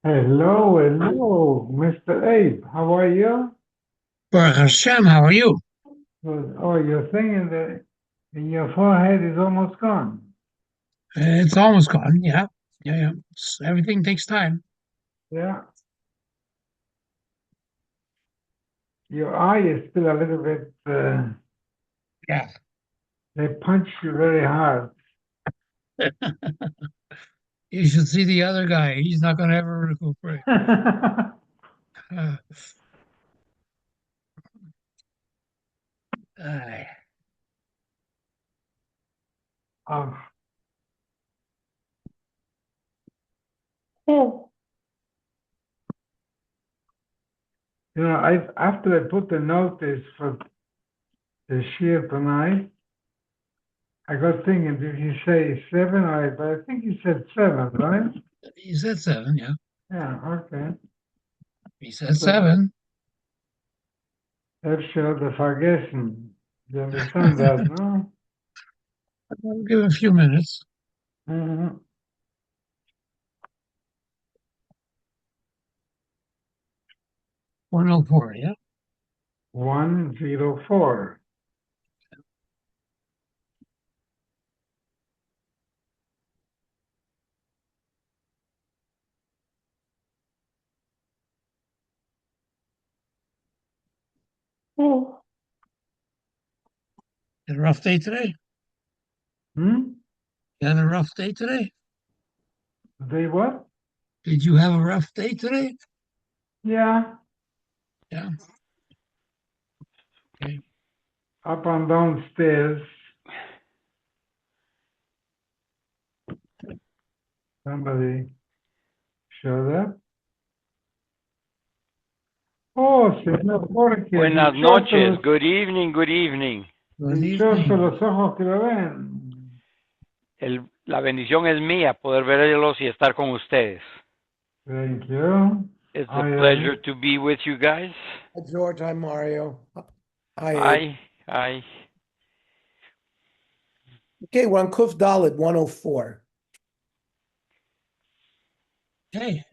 Hello, Mr. Abe. How are you? Baruch Hashem, how are you? Good. Oh, your thing in your forehead is almost gone. It's almost gone. Yeah, yeah. Everything takes time. Yeah. Your eye is still a little bit, Yeah. they punch you very hard. You should see the other guy. He's not going to ever recuperate. Uh, uh, Um, oh. After I put the notice for the shear tonight, I got thinking, did he say seven? But I think he said seven, right? he said seven, yeah. Yeah, okay. He said So, seven. Efshel the vergessen. You understand that, no? I'll give it a few minutes. Mhm. 104, yeah. 104. Oh. Had a rough day today? Hmm? You had a rough day today? They what? Did you have a rough day today? Yeah, Yeah. Okay. up and downstairs. Somebody showed up. Oh, señor Jorge, Buenas noches. Good evening, good evening. Good dichoso evening. los ojos que lo ven. La bendición es mía poder verlos y estar con ustedes. Thank you. It's a I pleasure am. to be with you guys. Hi, George. Hi, Mario. Hi, Abe. I. Okay, we're on Kuf Dalit 104. Hey.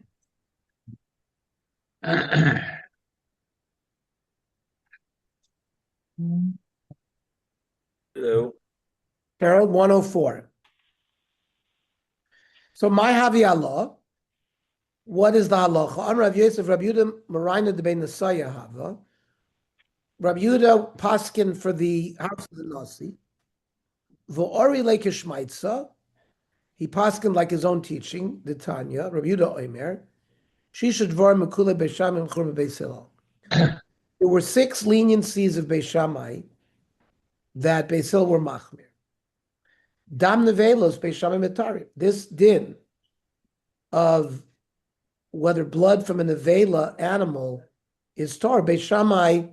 Hello. Harold 104. So, my Havi Allah, what is the halacha? On Rav Yosef, Rav Yudah, Marina de Ben Nasaya Hava. Rav Yudah Paskin for the house of the Nasi. V'ori lekeshmaitza. He Paskin like his own teaching, the Tanya, Rav Yudah Omer. She should vor mekule Beisham and Churma Beis Hillel. There were 6 leniencies of Beis Shammai that Beis Hillel were machmir. Dam nevelos beishamim etarim. This din of whether blood from a nevela animal is tar, Beishamai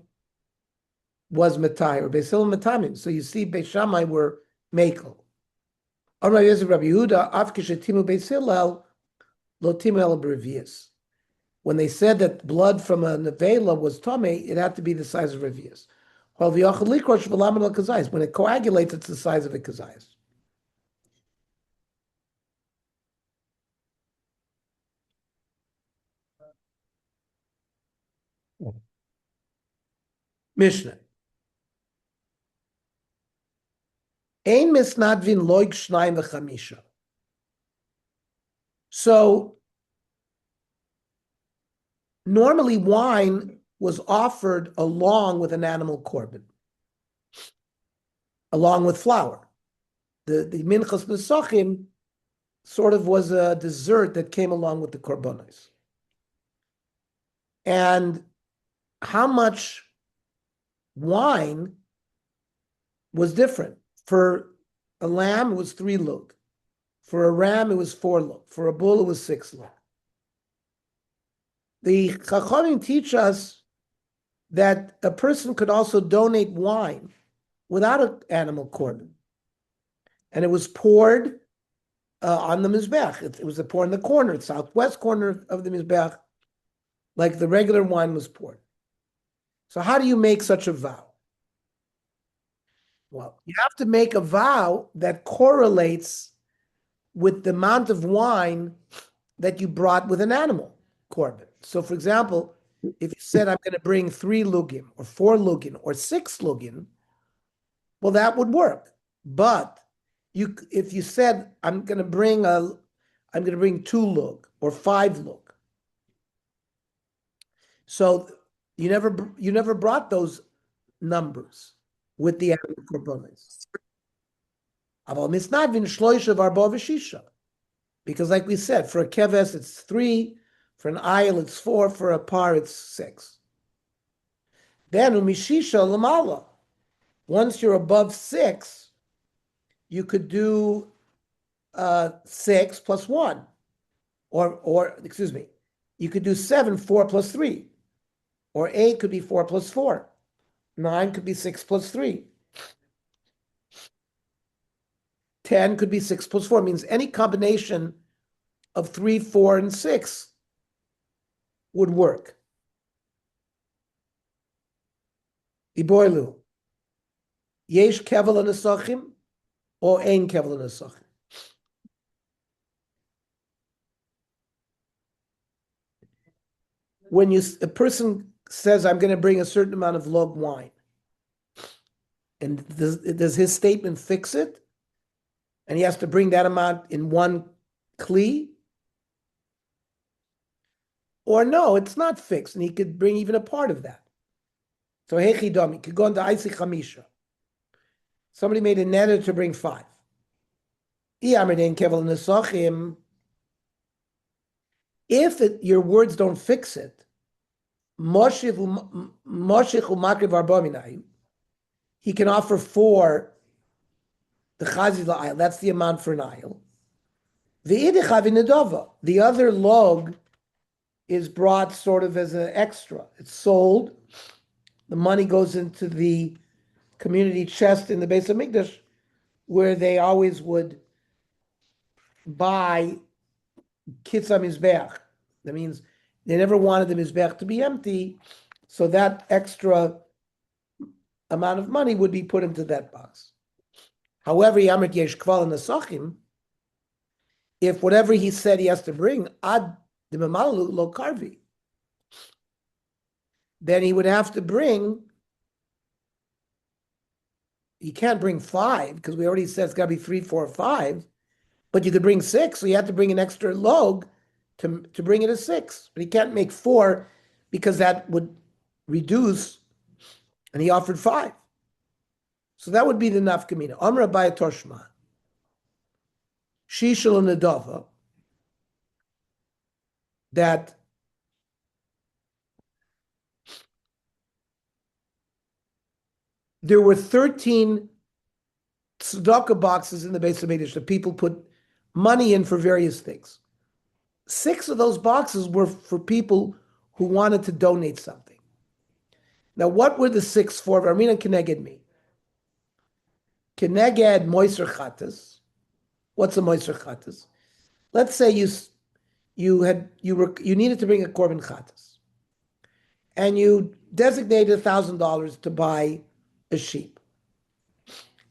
was metai or Beisil metamim. So you see, Beishamai were mekel. Rabbi Yehuda afkishetimu Beisilel lotimu el brevius. When they said that blood from a nevela was tame, it had to be the size of revius. When it coagulates, it's the size of a kazayas. Mishnah. Ein misnadvin loig shnayim v'chamisha. So normally wine was offered along with an animal korban, along with flour. The minchas nesachim sort of was a dessert that came along with the korbanos. And how much wine was different. For a lamb, it was 3 lug. For a ram, it was 4 lug. For a bull, it was 6 lug. The Chachamim teach us that a person could also donate wine without an animal korban. And it was poured on the Mizbech. It was poured in the corner, southwest corner of the Mizbech, like the regular wine was poured. So how do you make such a vow? Well, you have to make a vow that correlates with the amount of wine that you brought with an animal. korban. So, for example, if you said I'm going to bring 3 lugin or 4 lugin or 6 lugin, well, that would work. But if you said I'm going to bring 2 lug or 5 lug, so you never brought those numbers with the animal korbanos. Aval misnadvin shloisha v'arba v'shisha. Because like we said, for a keves, it's 3, for an ayil, it's 4, for a par, it's 6. Then, umishisha lamala. Once you're above 6, you could do 6 plus 1. Or excuse me, you could do 7, 4 plus 3. Or 8 could be 4 plus 4. 9 could be 6 plus 3. 10 could be 6 plus 4. It means any combination of 3, 4, and 6 would work. Iboilu. Yesh kevel nesachim or ein kevel nesachim. When a person says, I'm going to bring a certain amount of log wine, and does his statement fix it? And he has to bring that amount in one kli? Or no, it's not fixed, and he could bring even a part of that. So hechidami could go into Aisi Chamisha. Somebody made a neder to bring 5. If your words don't fix it, he can offer 4 the chazid la'ayil. That's the amount for an ayil. The other log is brought sort of as an extra. It's sold. The money goes into the community chest in the base of Mikdash, where they always would buy kitzah mizbeach. That means they never wanted the mizbeach to be empty, so that extra amount of money would be put into that box. However, Yamrit Yesh Kval Nesachim, if whatever he said he has to bring, ad dimamalu lo karvi, then he would have to bring, he can't bring 5, because we already said it's got to be 3, 4, 5, but you could bring 6, so you have to bring an extra log to bring it as 6. But he can't make 4, because that would reduce, and he offered 5. So that would be the nafkamina. Amra Baya Toshma. Shishal Nadava. That there were 13 tzedakah boxes in the base of Mikdash that people put money in for various things. 6 of those boxes were for people who wanted to donate something. Now, what were the 6 for? Armina Keneged me. Keneged Moiser Chatas. What's a Moiser Chatas? Let's say you needed to bring a korban chatas, and you designated $1,000 to buy a sheep,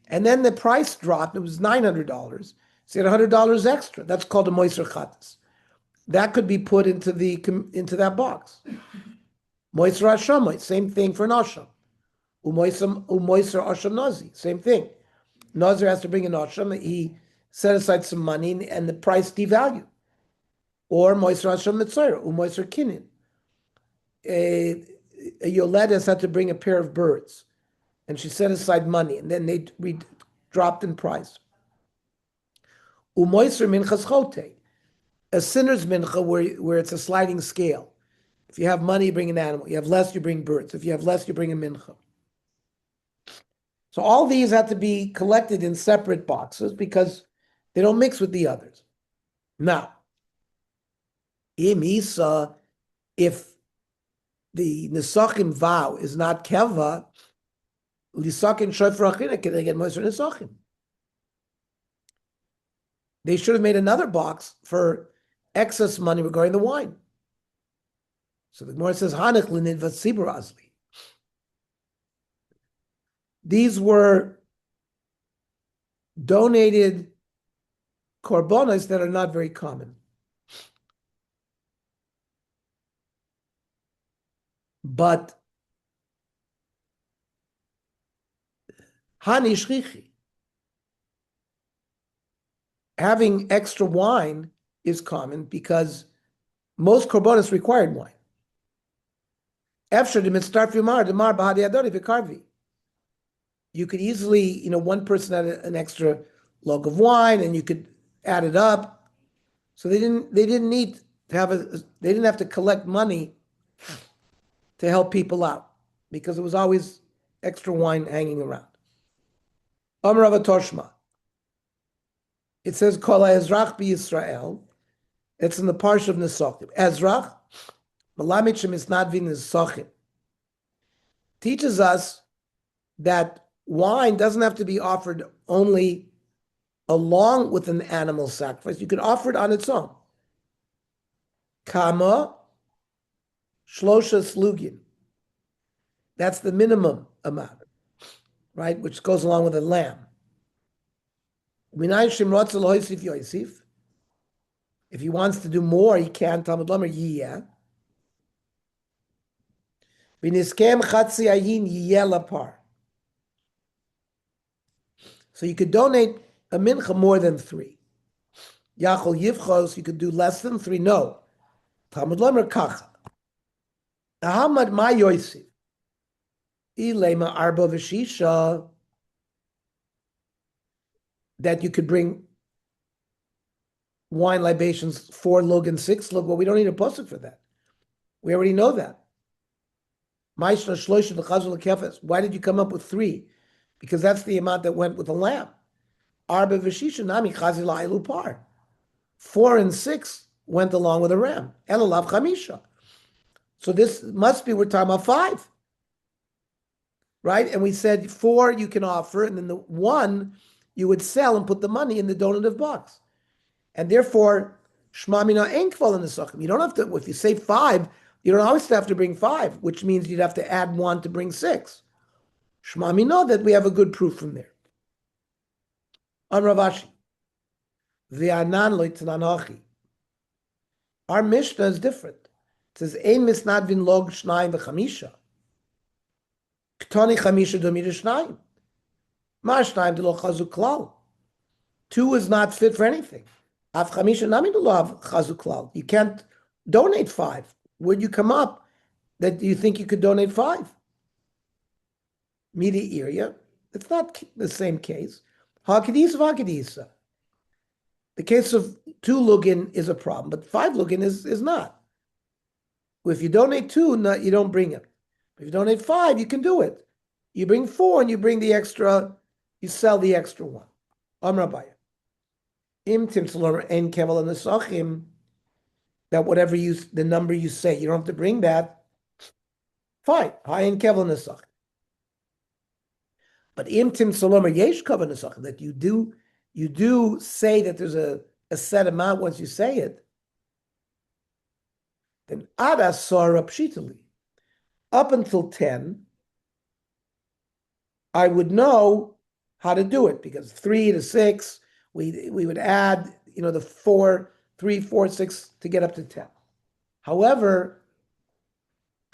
and then the price dropped. It was $900, so you had $100 extra. That's called a moiser chatas. That could be put into that box. Moiser asham, same thing for an asham. Umoiser asham nazi, same thing. Nazir has to bring an asham. He set aside some money, and the price devalued. Or moiser asham mitzayra, umoiser kinin. A Yoledes had to bring a pair of birds, and she set aside money, and then they dropped in price. Umoiser minchas chote, a sinner's mincha where it's a sliding scale. If you have money, you bring an animal. You have less, you bring birds. If you have less, you bring a mincha. So all these have to be collected in separate boxes because they don't mix with the others. Now, if the nesachim vow is not keva, lisakin shofar achina, can they get moiser nesachim? They should have made another box for excess money regarding the wine. So the Gemara says, Hanech l'nidvat sibur azli. These were donated korbanos that are not very common. But hani shchichi, having extra wine is common because most korbanos required wine. You could easily, one person had an extra log of wine, and you could add it up. So they didn't need to they didn't have to collect money to help people out because there was always extra wine hanging around. Amar Rav Toshma. It says Kol Ezrach B'Yisrael. It's in the parsha of Nesachim. Ezrach, Malamid Shemisnadvin Nesachim, teaches us that wine doesn't have to be offered only along with an animal sacrifice. You can offer it on its own. Kama Shlosha Slugin. That's the minimum amount, right? Which goes along with a lamb. If he wants to do more, he can. Talmud Lomer Yiyah. So you could donate a mincha more than 3. Yachol Yivchos, you could do less than 3. No. Talmud Lomer Kacha. Ahamad Ma Yosef. Ilema Arba Veshisha. That you could bring wine libations 4 lug and 6 lug. Well, we don't need a pasuk for that. We already know that. Why did you come up with 3? Because that's the amount that went with the lamb. Arba v'shisha nami chazi la'ilu par. 4 and 6 went along with a ram. Elalav chamisha. So this must be, we're talking about 5. Right? And we said 4 you can offer, and then the 1 you would sell and put the money in the donative box. And therefore, Shma Mina ain't kval in the Sachim. You don't have to, if you say 5, you don't always have to bring 5, which means you'd have to add 1 to bring 6. Shma Mina, that we have a good proof from there. On Ravashi, V'anan lo yitznan. Our Mishnah is different. It says, Ein misnadvin log shnayim v'chamisha. Ktoni chamisha domir shnayim. Ma shnayim de lo chazu klal. 2 is not fit for anything. Av chamisha nami de lo av chazu klal. You can't donate 5. Where'd you come up that you think you could donate 5? Midi area. It's not the same case. Ha-kedisa va-kedisa. The case of 2 lugin is a problem, but 5 lugin is not. If you donate 2, you don't bring it. If you donate 5, you can do it. You bring 4 and you bring the extra, you sell the extra 1. Amrabaya. Im timtzalor en keval nesachim. That whatever the number you say, you don't have to bring that. Fine. High en keval nesachim. But im timtzalor yesh kavan nesachim, that you do say that there's a set amount once you say it. Then ada sara pshitali. Up until 10, I would know how to do it, because 3 to 6, we would add, the 4, 3, 4, 6 to get up to 10. However,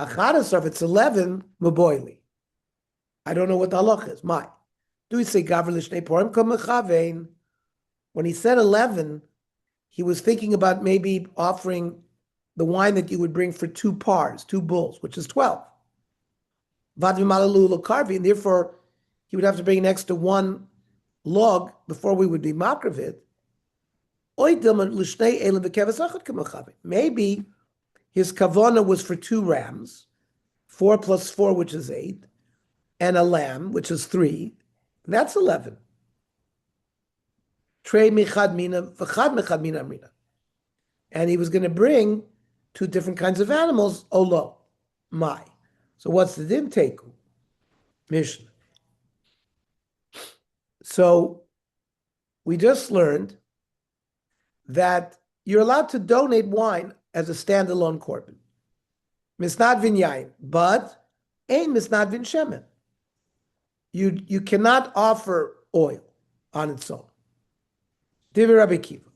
achadasar, if it's 11, maboili. I don't know what the halach is. My. Do we say gaver l'shnei porim kol mechavein? When he said 11, he was thinking about maybe offering the wine that you would bring for 2 pars, 2 bulls, which is 12. And therefore, he would have to bring an extra 1 log before we would be makravit. Maybe his kavana was for 2 rams, 4 plus 4, which is 8, and a lamb, which is 3. That's 11. Trei michad mina, v'chad michad mina amrina. And he was going to bring 2 different kinds of animals, olo, mai. So what's the din teku? Mishnah. So we just learned that you're allowed to donate wine as a standalone korban. Misnadvin yain, but ain't misnadvin shemen. You cannot offer oil on its own. Divi Rabbi Kiva.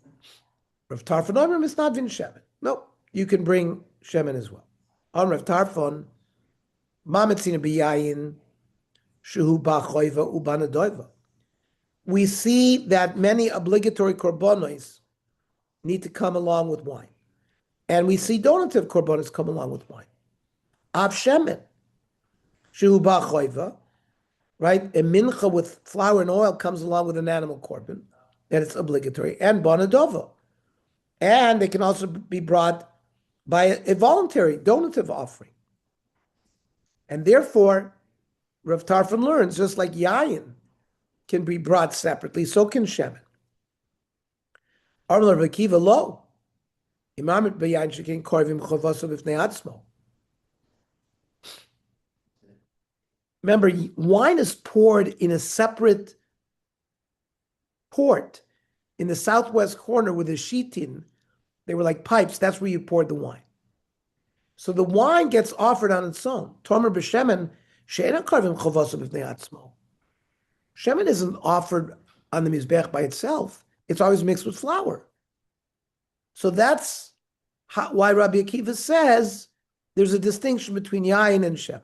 Rav Tarfon misnadvin shemen. No, you can bring shemen as well. On Rav Tarfon, Mamitzina biyayin shehu ba'choiva ubanadoiva. We see that many obligatory korbanos need to come along with wine. And we see donative korbanos come along with wine. Av shemen, shehu ba'choiva, right? A mincha with flour and oil comes along with an animal korban, that it's obligatory, and banadova. And they can also be brought by a voluntary donative offering. And therefore, Rav Tarfon learns, just like yayin can be brought separately, so can shemen. Armel Rav Akiva lo, imamit b'yayin shekin korvim chovaso b'fnei atzmo. Remember, wine is poured in a separate port in the southwest corner with a shitin. They were like pipes. That's where you poured the wine. So the wine gets offered on its own. Tomer b'shemen she'ena karvim chovaso b'fnei atzmo. Shemen isn't offered on the mizbech by itself. It's always mixed with flour. So that's why Rabbi Akiva says there's a distinction between yayin and shemen.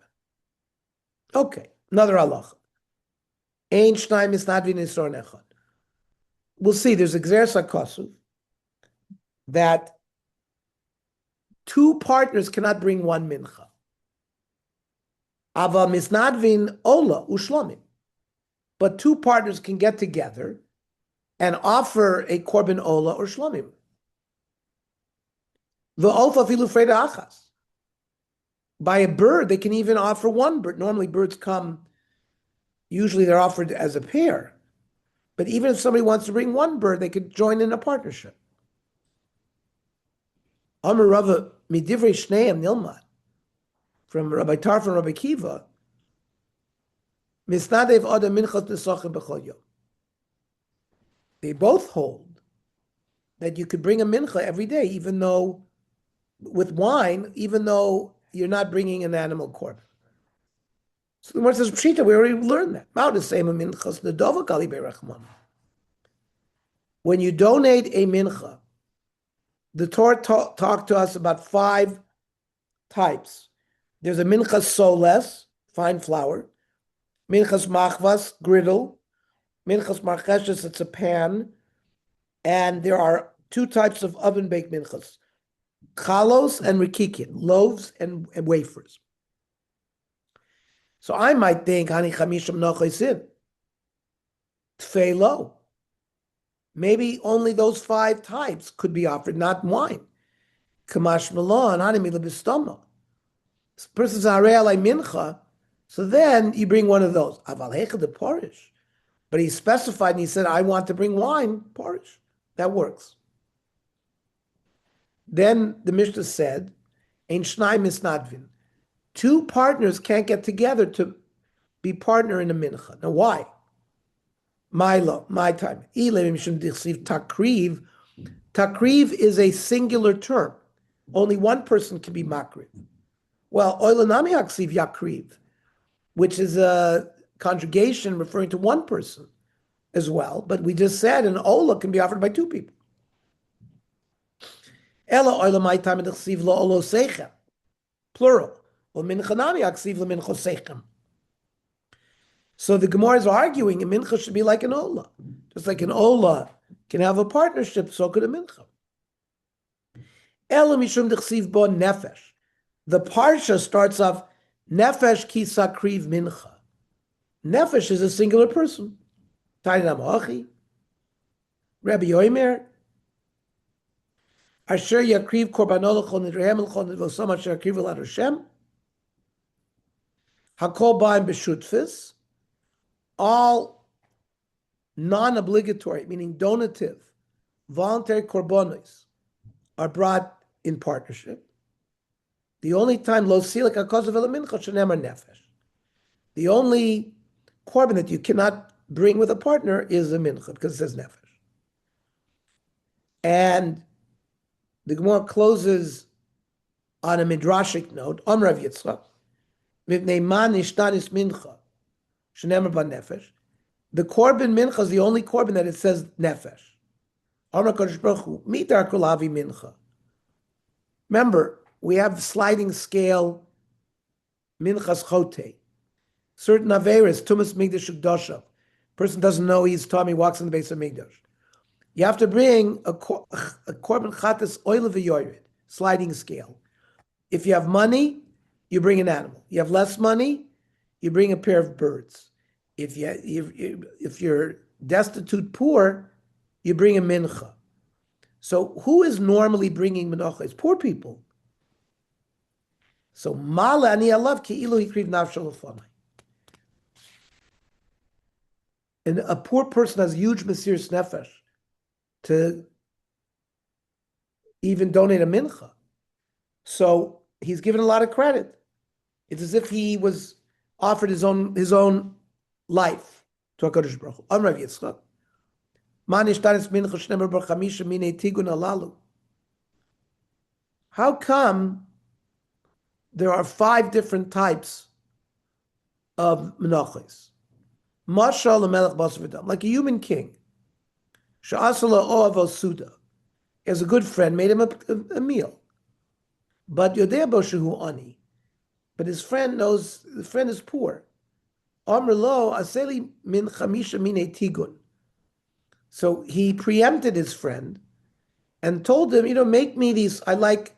Okay, another halacha. Ein shnayim misnadvin isor echad. We'll see. There's a gzeres hakasuv that two partners cannot bring one mincha. Ava misnadvin ola ushlomim. But two partners can get together and offer a korban ola or shlomim. V'ofa filu freda achas. By a bird, they can even offer one bird. Normally birds come, usually they're offered as a pair. But even if somebody wants to bring one bird, they could join in a partnership. Amar Rava midivrei shneim nilmad. From Rabbi Tarfon, Rabbi Kiva, misnadev adam minchas nesachim b'chol yom. They both hold that you could bring a mincha every day, even though with wine, even though you're not bringing an animal korban. So the word says pshita. We already learned that. When you donate a mincha, the Torah talked to us about 5 types. There's a minchas soles, fine flour, minchas machvas, griddle, minchas marcheshes, it's a pan, and there are 2 types of oven-baked minchas, chalos and rikikin, loaves and wafers. So I might think, hani chamisham nochaisin, tfeilo. Maybe only those 5 types could be offered, not wine. Kamash malon, hani milabistoma. This person's harei alai mincha, so then you bring one of those. Aval hecha de porish. But he specified and he said, I want to bring wine, porish. That works. Then the Mishnah said, Ein shnai misnadvin. 2 partners can't get together to be partner in a mincha. Now why? My time. Takriv. Takriv is a singular term. Only one person can be makriv. Well, oilanami aksiv yakriv, which is a conjugation referring to one person as well. But we just said an ola can be offered by 2 people. Ela oila my time aksiv lo olo sechem, plural. Well, minchanami aksiv lo mincho sechem. So the Gemara is arguing a mincha should be like an ola. Just like an ola can have a partnership, so could a mincha. Ela mishum dechsiv bo nefesh. The parsha starts off, nefesh ki sakriv mincha. Nefesh is a singular person. Tainam hachi. Rabbi Yomer. Asher yakriv korbanol l'chol nidrehem l'chol nidvosam asher yakriv l'ad Hashem. Hakol ba'im b'shutfis. All non-obligatory, meaning donative, voluntary korbanos are brought in partnership. The only time lo silik hakazav el mincha shenemar nefesh. The only korban that you cannot bring with a partner is a mincha because it says nefesh. And the Gemara closes on a midrashic note. Amrav Yitzchak, mipnei man nishtanis mincha. The korban mincha is the only korban that it says nefesh. Remember, we have sliding scale minchas chote. Certain averis, tumas migdash ukdoshav. Person doesn't know he's Tommy, walks in the base of migdash. You have to bring a korban chatas oil v'yored, sliding scale. If you have money, you bring an animal. You have less money, you bring a pair of birds. If you're destitute, poor, you bring a mincha. So who is normally bringing mincha? It's poor people. So mala ani alav ki'ilu hikriv nafsho lefanai. And a poor person has huge mesiras nefesh to even donate a mincha. So he's given a lot of credit. It's as if he was offered his own life to HaKadosh Baruch Hu. Amar Rav Yitzchak, man ishtaris mincha shnemer bar chamisha minei tigun alalu. How come there are 5 different types of menachos? Mashal lemelech basar v'dam, like a human king. Sha'asala oavo suda, as a good friend, made him a meal. But yodea bo shehu ani, but his friend knows the friend is poor. Amr lo aseli min chamisha mine tigun. So he preempted his friend and told him, make me these, I like,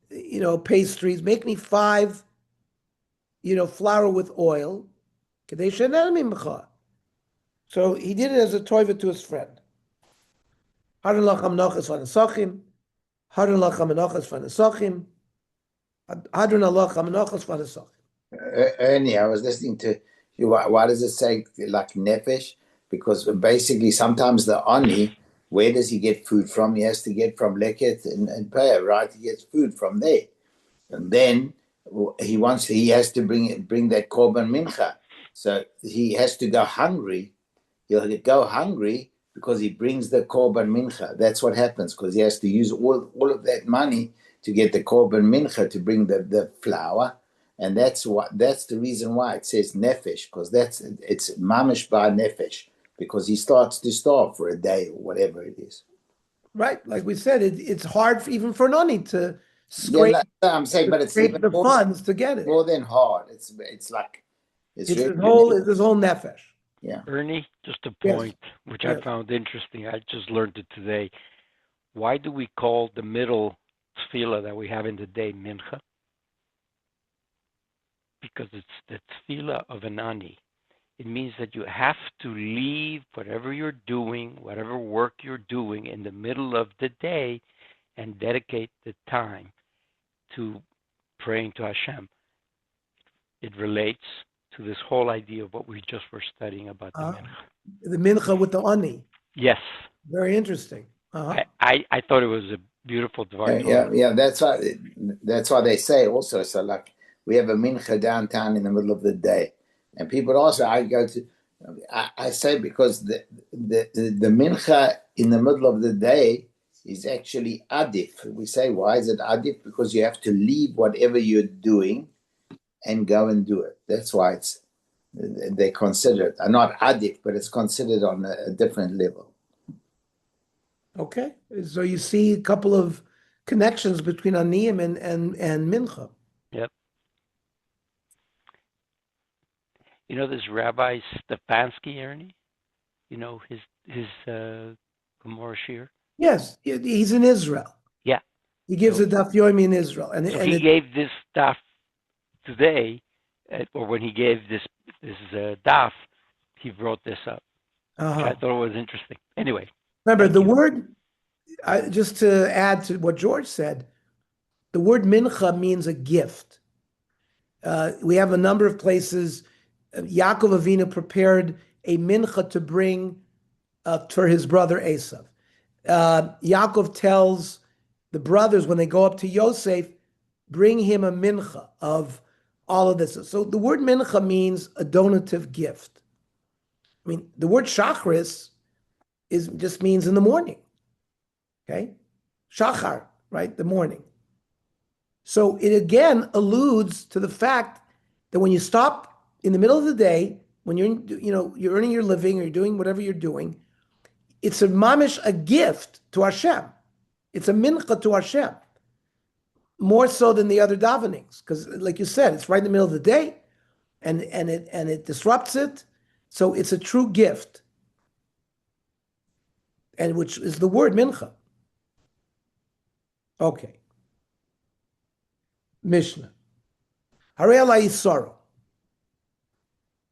pastries, make me 5, flour with oil. So he did it as a toiva to his friend. Hadron lacham menachos v'nesachim, hadron lacham menachos v'nesachim, hadron lacham menachos v'nesachim. Ernie, I was listening to you. Why does it say like nefesh? Because basically sometimes the ani, where does he get food from? He has to get from leket and prayer, right? He gets food from there. And then he has to bring that korban mincha. So he has to go hungry. He'll go hungry because he brings the korban mincha. That's what happens, because he has to use all of that money to get the korban mincha, to bring the flour. And that's the reason why it says nefesh, because it's mamish by nefesh, because he starts to starve for a day or whatever it is. Right, like we said, it's hard even for an ani to scrape. Yeah, I'm saying, but it's even the funds to get it. More than hard. It's like it's his whole nefesh. Yeah. Ernie, just a point which I found interesting. I just learned it today. Why do we call the middle tefillah that we have in the day mincha? Because it's the tefillah of an ani. It means that you have to leave whatever you're doing, whatever work you're doing in the middle of the day, and dedicate the time to praying to Hashem. It relates to this whole idea of what we just were studying about the mincha. The mincha with the ani. Yes. Very interesting. I thought it was a beautiful device. Yeah. That's why they say also. So like we have a mincha downtown in the middle of the day, and people also I say because the mincha in the middle of the day is actually adif. We say, why is it adif? Because you have to leave whatever you're doing and go and do it. That's why they consider it not adif, but it's considered on a different level. Okay, so you see a couple of connections between aniyim and mincha. Yep. This Rabbi Stefanski, Ernie? His Gemara Shir? Yes, he's in Israel. Yeah. He gives a Daf Yomi in Israel. And he gave this Daf today, or when he gave this Daf, he wrote this up. I thought it was interesting. Anyway. Remember, the word, just to add to what George said, the word mincha means a gift. We have a number of places. Yaakov Avinu prepared a mincha to bring for his brother Esav. Yaakov tells the brothers when they go up to Yosef, bring him a mincha of all of this. So the word mincha means a donative gift. I mean, the word shachris just means in the morning. Okay? Shachar, right? The morning. So it again alludes to the fact that when you stop in the middle of the day, when you're earning your living or you're doing whatever you're doing, it's a mamish, a gift to Hashem. It's a mincha to Hashem. more so than the other davenings, because like you said, it's right in the middle of the day, and it disrupts it. So it's a true gift, and which is the word mincha. Okay. Mishnah. Harei alai yisaro.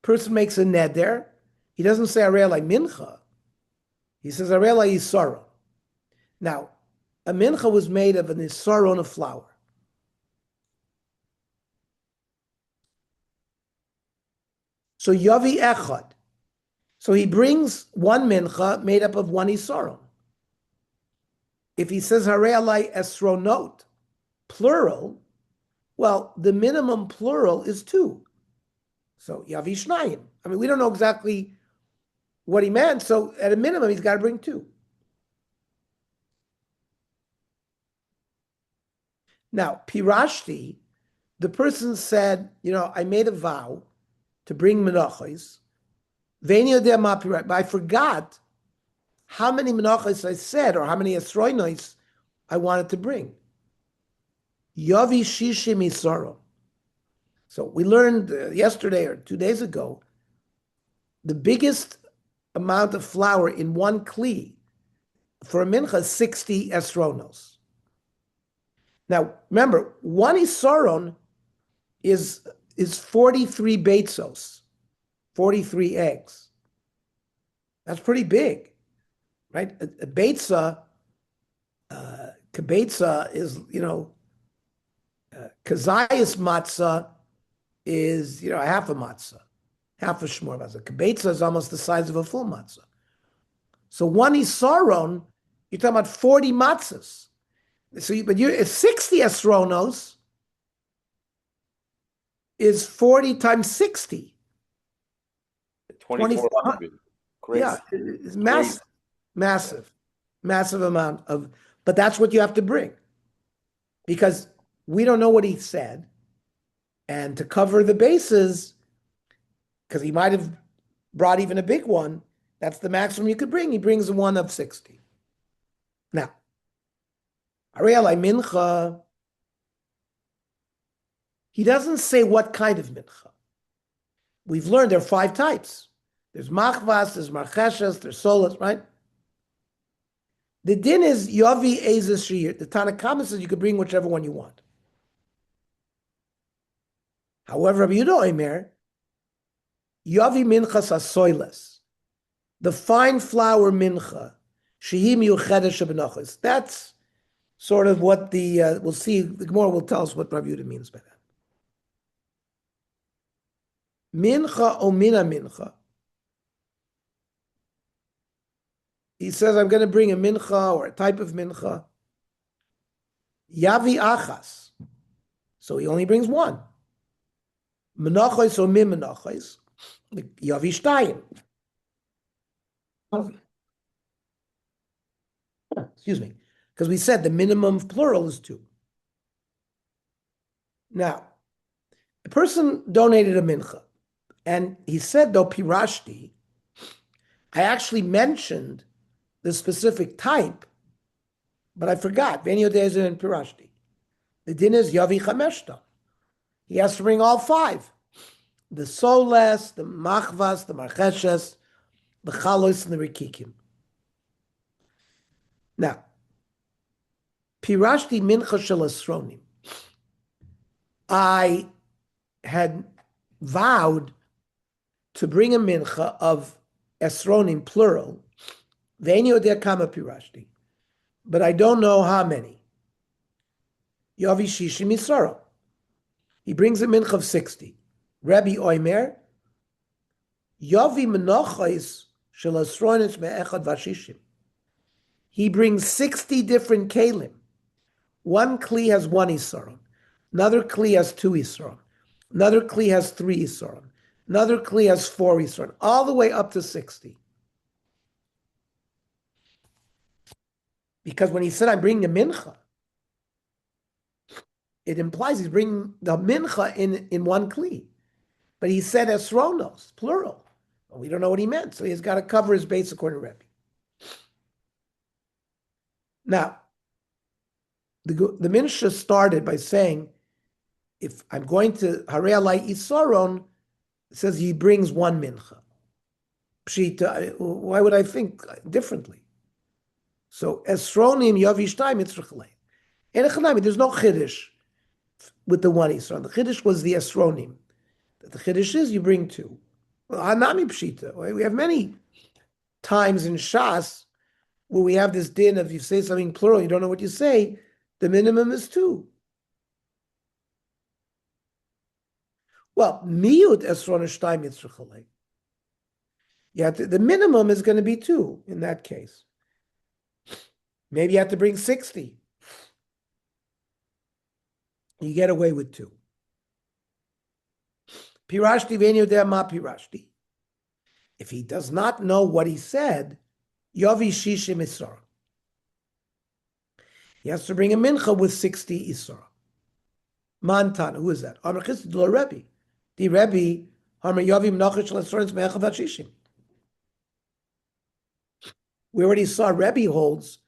Person makes a neder. He doesn't say harei alai mincha. He says harei alai yisaro. Now, a mincha was made of an yisaro and a flour. So yavi echad. So he brings one mincha made up of one isaron. If he says harei alai esronot, plural, well, the minimum plural is two. So yavi shnayim. I mean, we don't know exactly what he meant. So at a minimum, he's got to bring two. Now, pirashti, the person said, I made a vow to bring menachos. But I forgot how many menachos I said or how many esroinos I wanted to bring. Yavi shishim isaro. So we learned yesterday or 2 days ago, the biggest amount of flour in one kli for a mincha is 60 esronos. Now, remember, one isaron is 43 betzos, 43 eggs. That's pretty big, right? A betza, kibetza is, kazayas matzah is, half a matzah, half a shmor matzah. Kibetza is almost the size of a full matzah. So one isaron, you're talking about 40 matzahs. So, it's 60 esronos is 40 times 60. 2,400. Crazy. Yeah, it's massive amount of, but that's what you have to bring. Because we don't know what he said. And to cover the bases, because he might have brought even a big one, that's the maximum you could bring. He brings one of 60. Now, harei alai mincha, he doesn't say what kind of mincha. We've learned there are 5 types. There's machvas, there's marcheshes, there's solas, right? The din is yavi ezes shir. The Tanakh says you could bring whichever one you want. However, Rabbi Yehuda Omer, yavi minchas asoiles, the fine flour mincha, shehi miyuchedes shebenachos. That's sort of what we'll see, the Gemara will tell us what Rabbi Yehuda means by that. Mincha o mina mincha. He says, I'm going to bring a mincha or a type of mincha. Yavi achas. So he only brings one. Menachos or min menachos. Yavi shtayim. Excuse me. Because we said the minimum plural is 2. Now, a person donated a mincha. And he said, though, pirashti, I actually mentioned the specific type, but I forgot. Veni odeza and pirashti. The din is yavi chameshta. He has to bring all 5. The soles, the machvas, the marcheshes, the chalos, and the rikikim. Now, pirashti mincha shel esronim. I had vowed to bring a mincha of esronim, plural, ve'eni odeh kama pirashti, but I don't know how many. Yavi shishim yisaro. He brings a mincha of 60. Rabbi Omer, yavi menachos shel esronis me'echad vashishim. He brings 60 different kelim. One kli has 1 isaron. Another kli has 2 isaron. Another kli has 3 isaron. Another kli has 4 isaron. All the way up to 60. Because when he said, I'm bringing a mincha, it implies he's bringing the mincha in one kli. But he said esronos, plural. Well, we don't know what he meant, so he's got to cover his base according to Rebbe. Now, the Minsha started by saying, if I'm going to Harei Alai Isaron, it says he brings one mincha. Pshita, why would I think differently? So Esronim Yavi Shtayim Yitzrachalei. There's no chiddush with the one Isron. The chiddush was the Esronim. The chiddush is you bring two. Well, Hanami Pshita. We have many times in Shas where we have this din of you say something plural, you don't know what you say, the minimum is two. Well, Miyut Esron Shtayim Yitzrachalei. Yeah, the minimum is going to be two in that case. Maybe you have to bring 60. You get away with two. Pirashti v'en ma pirashti. If he does not know what he said, Yavi shishim isra. He has to bring a mincha with 60 isra. Mantan, who is that? Amar Chis Dula Rebbe. The Rebbe, Amar Yavi Menachos Shlesorens Me'echavat Shishim. We already saw Rebbe holds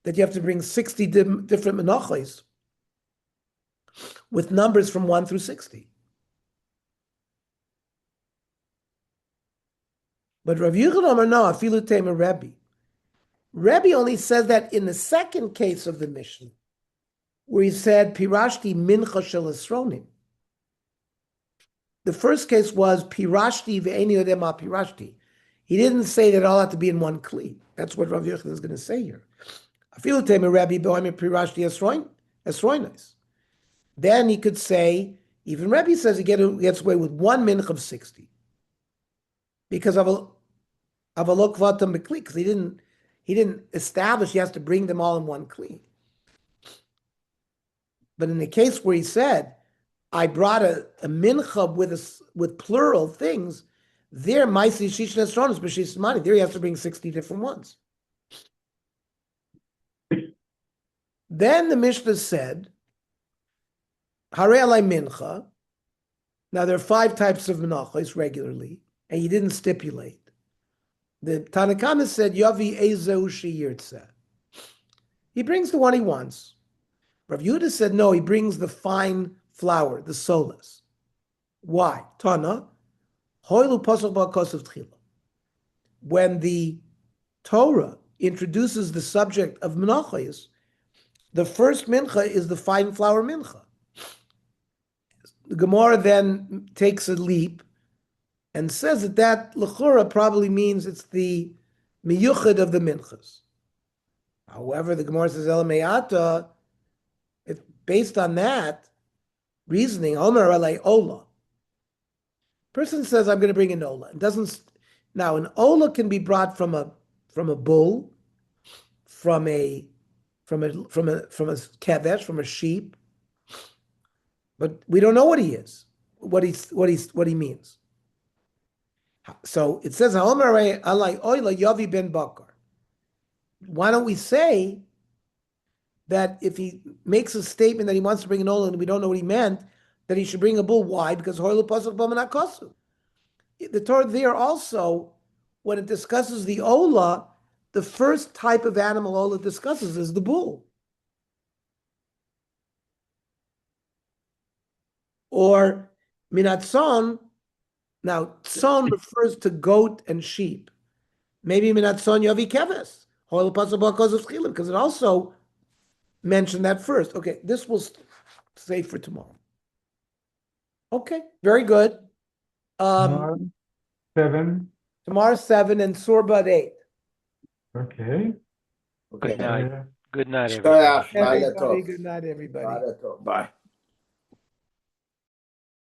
that you have to bring 60 different menachos with numbers from 1 through 60. But Rav Yehuda Amar no, afilu tema Rebbe. Rebbe only says that in the second case of the Mishnah, where he said pirashti mincha shel esronim. The first case was pirashti ve'eni yodeh ma pirashti. He didn't say that it all had to be in one kli. That's what Rav Yehuda is going to say here. Afilu tema Rebbe bo'amir pirashti esroinos. Then he could say, even Rebbe says he gets away with one mincha of 60. Because of a lokvatam bekli, because he didn't establish he has to bring them all in one kli. But in the case where he said, I brought a mincha with plural things, there maisi shishna esronos b'shis money. There he has to bring 60 different ones. Then the Mishnah said, Harei alai mincha. Now there are 5 types of menachos regularly, and he didn't stipulate. The Tanakama said, Yavi ezeu sheyirtzeh. He brings the one he wants. Rav Yehuda said, no, he brings the fine flour, the solas. Why? Tana, hoilu pasuk ba'kosov tchila. When the Torah introduces the subject of menachos, the first mincha is the fine flour mincha. The Gemara then takes a leap and says that l'chura probably means it's the miyuchad of the minchas. However, the Gemara says el me'ata. Based on that reasoning, Omer alei ola. Person says, "I'm going to bring an ola." It doesn't. Now, an ola can be brought from a bull, from a kevesh, from a sheep, but we don't know what he is, what he means. So it says, "Omer alei ola Yavi ben Bakar." Why don't we say that if he makes a statement that he wants to bring an ola and we don't know what he meant, that he should bring a bull? Why? Because hoilu pasuk b'menakosu. The Torah there also, when it discusses the ola, the first type of animal ola discusses is the bull. Or minatzon. Now, tzon refers to goat and sheep. Maybe minatzon yavi keves. Hoilu pasuk b'menakosu tchilim, because it also mention that first. Okay, this will save for tomorrow. Okay, very good. Tomorrow, 7. Tomorrow 7 and Sorba at 8. Okay. Good night. Uh, Good night, Shkoyach. everybody. Laila tov. Good night, everybody. Laila tov. Bye.